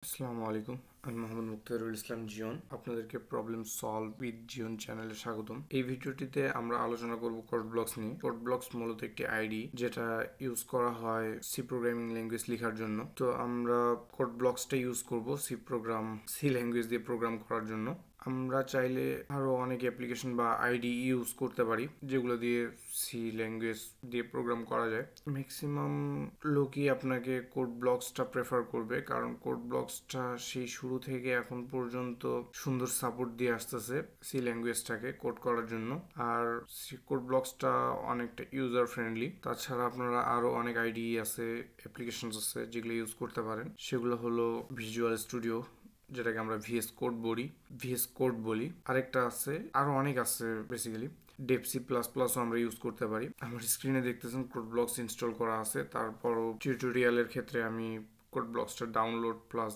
আসসালামু আলাইকুম, আমি মোহাম্মদ মুক্তারুল ইসলাম জিয়ন। আপনাদেরকে প্রবলেম সলভ উইথ জিয়ন চ্যানেলে স্বাগতম। এই ভিডিওটিতে আমরা আলোচনা করব কোড ব্লকস নিয়ে। কোড ব্লকস মূলত একটি আইডি যেটা ইউজ করা হয় সি প্রোগ্রামিং ল্যাঙ্গুয়েজ লেখার জন্য। তো আমরা কোড ব্লকসটা ইউজ করব সি ল্যাঙ্গুয়েজ দিয়ে প্রোগ্রাম করার জন্য। আমরা চাইলে আরও অনেক অ্যাপ্লিকেশন বা আইডি ইউজ করতে পারি যেগুলো দিয়ে সি ল্যাঙ্গুয়েজ দিয়ে প্রোগ্রাম করা যায়। ম্যাক্সিমাম লোকই আপনাকে কোড ব্লকসটা প্রেফার করবে, কারণ কোড ব্লকসটা সেই শুরু থেকে এখন পর্যন্ত সুন্দর সাপোর্ট দিয়ে আসতেছে সি ল্যাঙ্গুয়েজটাকে কোড করার জন্য। আর কোড ব্লকসটা অনেকটা ইউজার ফ্রেন্ডলি। তাছাড়া আপনারা আরও অনেক আইডি আছে, অ্যাপ্লিকেশনস আছে যেগুলো ইউজ করতে পারেন। সেগুলো হলো ভিজুয়াল স্টুডিও, যেটাকে আমরা ভিএস কোড বলি। আরেকটা আছে, আরো অনেক আছে বেসিক্যালি। ডেপসি প্লাস প্লাসও আমরা ইউজ করতে পারি। আমার স্ক্রিনে দেখতেছেন কোড ব্লকস ইনস্টল করা আছে। তারপরও টিউটোরিয়ালের ক্ষেত্রে আমি কোড ব্লকসটা ডাউনলোড প্লাস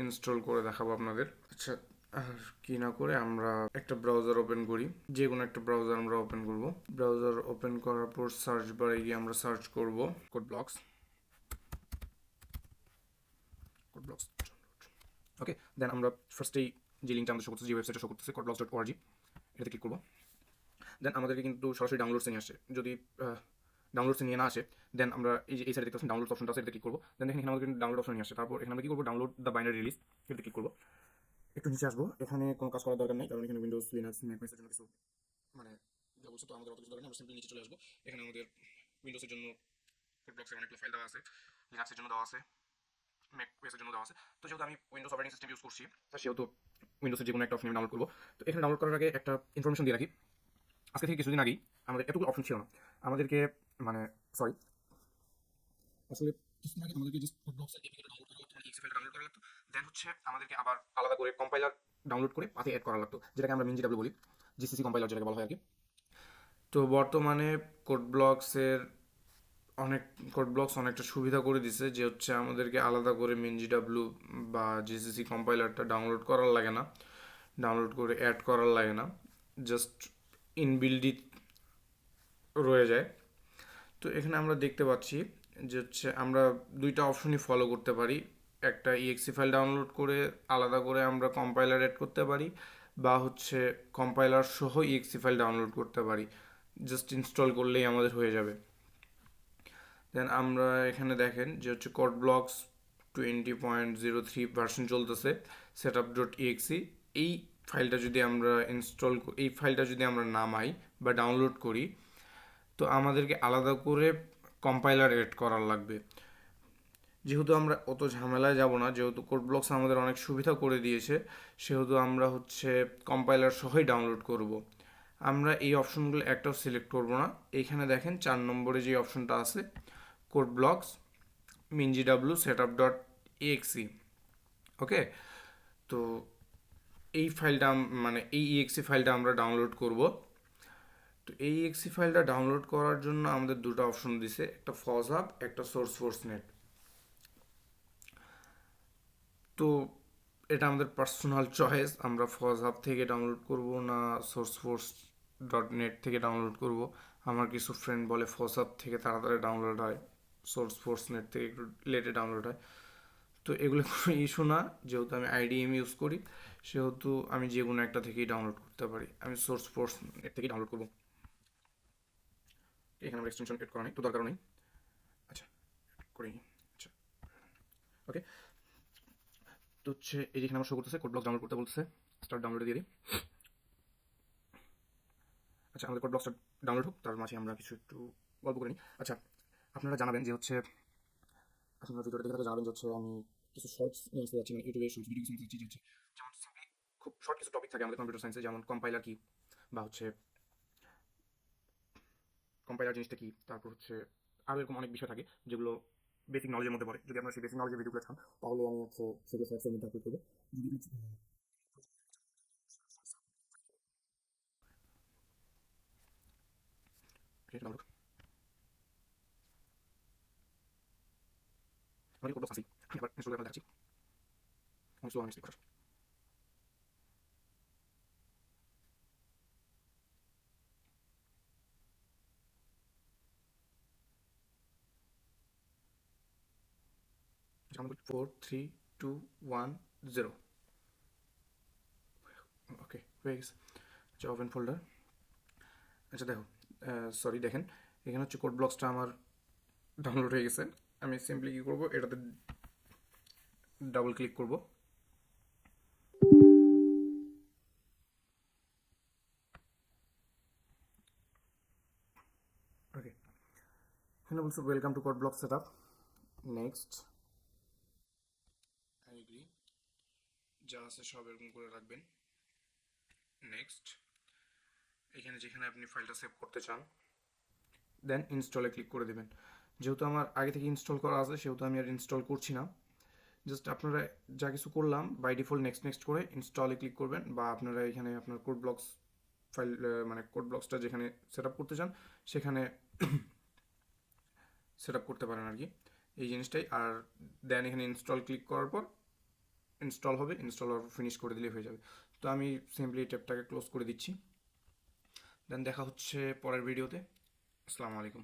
ইনস্টল করে দেখাবো আপনাদের। আচ্ছা, আর কি না করে আমরা একটা ব্রাউজার ওপেন করি। যে কোনো একটা ব্রাউজার আমরা ওপেন করব। ব্রাউজার ওপেন করার পর সার্চ বারে গিয়ে আমরা সার্চ করব কোড ব্লকস। ওকে, দেন আমরা ফার্স্টেই যে লিঙ্কটা আমাদের শো করতেছে, যে ওয়েবসাইটটা শো করতেছে codeblocks.org, এটাতে ক্লিক করবো। দেন আমাদেরকে কিন্তু সরাসরি ডাউনলোডসে নিয়ে আসে। যদি ডাউনলোডসে নিয়ে না আসে, দেন আমরা এই সাইডে দেখতে পাচ্ছি ডাউনলোড অপশনটা আছে, এটাতে ক্লিক করবো। দেন দেখেন এখানে আমাদের কিন্তু ডাউনলোড অপশন নিয়ে আসে। তারপর এখানে আমরা কি করবো, ডাউনলোড দ্য বাইনারি রিলিজ, এটাতে ক্লিক করবো। একটু নিচে আসবো, এখানে কোনো কাজ করার দরকার নেই, কারণ এখানে উইন্ডোজ লিনাক্স ম্যাকওএসের জন্য কিছু মানে যা বলছে, তো আমাদের অত কিছু দরকার নেই। আমরা সিম্পলি নিচে চলে আসবো। এখানে আমাদের উইন্ডোজের জন্য কোড ব্লকসের অনেকগুলো ফাইল দেওয়া আছে, লিনাক্সের জন্য দেওয়া আছে, ম্যাকওএসের জন্য দেওয়া আছে। তো যেহেতু আমি উইন্ডোজ অপারেটিং সিস্টেম ইউজ করছি, সেহেতু উইন্ডোজের যে কোনো একটা অপশন আমি ডাউনলোড করবো। তো এখানে ডাউনলোড করার আগে একটা ইনফরমেশন দিয়ে রাখি। আজকে থেকে কিছুদিন আগেই আমাদের এতগুলো অপশন ছিল না। আমাদেরকে মানে সরি আসলে কিছুদিন আগে আমাদেরকে জাস্ট কোডব্লকসের এপিকে ডাউনলোড করা লাগতো, মানে এক্সি ফাইলটা ডাউনলোড করা লাগতো। দেন আমাদেরকে আবার আলাদা করে কম্পাইলার ডাউনলোড করে পাতে অ্যাড করা লাগতো, যেটাকে আমরা মিনজিডাব্লিউ বলি, জিসিসি কম্পাইলার যেটাকে বলা হয় আর কি। তো বর্তমানে কোড ব্লকসের অনেক কোড ব্লকস অনেকটা সুবিধা করে দিছে, যে আমাদেরকে আলাদা করে মিনজিডাব্লিউ বা জিসিসি কম্পাইলারটা ডাউনলোড করার লাগে না, ডাউনলোড করে অ্যাড করার লাগে না, জাস্ট ইনবিল্ডই রয়ে যায়। তো এখানে আমরা দেখতে পাচ্ছি যে আমরা দুইটা অপশনই ফলো করতে পারি। একটা ইএক্সি ফাইল ডাউনলোড করে আলাদা করে আমরা কম্পাইলার অ্যাড করতে পারি, বা কম্পাইলার সহ ইএক্সি ফাইল ডাউনলোড করতে পারি। জাস্ট ইনস্টল করলেই আমাদের হয়ে যাবে। দেন আমরা এখানে দেখেন যে কোড ব্লকস 20.03 ভার্সন চলতেছে, setup.exe। এই এই ফাইলটা যদি আমরা নামাই বা ডাউনলোড করি, তো আমাদেরকে আলাদা করে কম্পাইলার এড করার লাগবে। যেহেতু আমরা অত ঝামেলায় যাব না, যেহেতু কোড ব্লকস আমাদের অনেক সুবিধা করে দিয়েছে, সেহেতু আমরা কম্পাইলার সহই ডাউনলোড করব। আমরা এই অপশনগুলো একটাও সিলেক্ট করব না। এইখানে দেখেন 4 নম্বরে যে অপশনটা আছে, কোড ব্লকস mingw setup.exe। ওকে, তো এই ফাইলটা মানে এই ইএক্সি ফাইলটা আমরা ডাউনলোড করব। তো এই এক্সি ফাইলটা ডাউনলোড করার জন্য আমাদের দুটো অপশন দিছে, একটা ফজ হাব, একটা সোর্স ফোর্স নেট। তো এটা আমাদের পার্সোনাল চয়েস, আমরা ফজ হাব থেকে ডাউনলোড করব না সোর্স ফোর্স ডট নেট থেকে ডাউনলোড করব। আমার কিছু ফ্রেন্ড বলে ফজ হাব থেকে তাড়াতাড়ি ডাউনলোড হয়, সোর্স ফোর্স নেট থেকে একটু লেটে ডাউনলোড হয়। তো এগুলো কোনো ইস্যু না, যেহেতু আমি আইডিএম ইউজ করি, সেহেতু আমি যে কোনো একটা থেকেই ডাউনলোড করতে পারি। আমি সোর্স ফোর্স নেট থেকেই ডাউনলোড করবো। এখানে আমার এক্সটেনশন এড করা নেই, তো দরকারও নেই। আচ্ছা, করি। আচ্ছা, ওকে। তো এই যেখানে আমার শো করতেছে কোড ব্লক ডাউনলোড করতে বলতেছে, স্টার্ট ডাউনলোডে দিয়ে দিই। আচ্ছা, আমাদের কোড ব্লকসটা ডাউনলোড হোক, তার মাঝে আমরা কিছু একটু গল্প করে নিই। আচ্ছা, আপনারা জানাবেন যে আপনারা ভিডিওটা দেখে জানাবেন যে আমি কিছু শর্টস নিয়ে আসতে যাচ্ছি, মানে ইউটিউবে শর্টস ভিডিও কিছু নিতে যাচ্ছি, যেমন সিম্পলি খুব শর্ট কিছু টপিক থাকে আমাদের কম্পিউটার সায়েন্সে, যেমন কম্পাইলার কি, বা কম্পাইলার জিনিসটা কি, তারপর আরও এরকম অনেক বিষয় থাকে যেগুলো বেসিক নলেজের মধ্যে পড়ে। যদি আপনারা সেই বেসিক নলেজের ভিডিওগুলো চান, তাহলে আমি সেগুলো শর্টসের মধ্যে আপলোড করবো। ডাউনলোড আমি কোড ব্লকস আছি, আমি আবার ইনস্টল করে দেখাচ্ছি। আমি স্লো আমি আমাদের 4 3 210 ওকে হয়ে গেছে। আচ্ছা ওপেন ফোল্ডার। আচ্ছা দেখো সরি দেখেন এখানে হচ্ছে কোড ব্লকসটা আমার ডাউনলোড হয়ে গেছে। আমি সিম্পলি কী করবো, এটাতে ডাবল ক্লিক করব। ওকে এখানে বলছে welcome to code block set up, next agree, যা আছে সব এরকম করে রাখবেন, নেক্সট। এখানে যেখানে আপনি ফাইলটা সেভ করতে চান দেন ইনস্টলে ক্লিক করে দেবেন। যেহেতু আমার আগে থেকে ইনস্টল করা আছে সেহেতু আমি আর ইনস্টল করছি না, জাস্ট আপনারা যা কিছু করলাম বাই ডিফল্ট নেক্সট নেক্সট করে ইনস্টলে ক্লিক করবেন, বা আপনারা এখানে আপনার কোড ব্লকস ফাইল মানে কোড ব্লকসটা যেখানে সেট আপ করতে চান সেখানে সেট আপ করতে পারেন আর কি এই জিনিসটাই। আর দেন এখানে ইনস্টল ক্লিক করার পর ইনস্টল হবে, ইনস্টল হওয়ার পর ফিনিশ করে দিলেই হয়ে যাবে। তো আমি সিম্পলি ট্যাবটাকে ক্লোজ করে দিচ্ছি। দেন দেখা হচ্ছে পরের ভিডিওতে। আসসালামু আলাইকুম।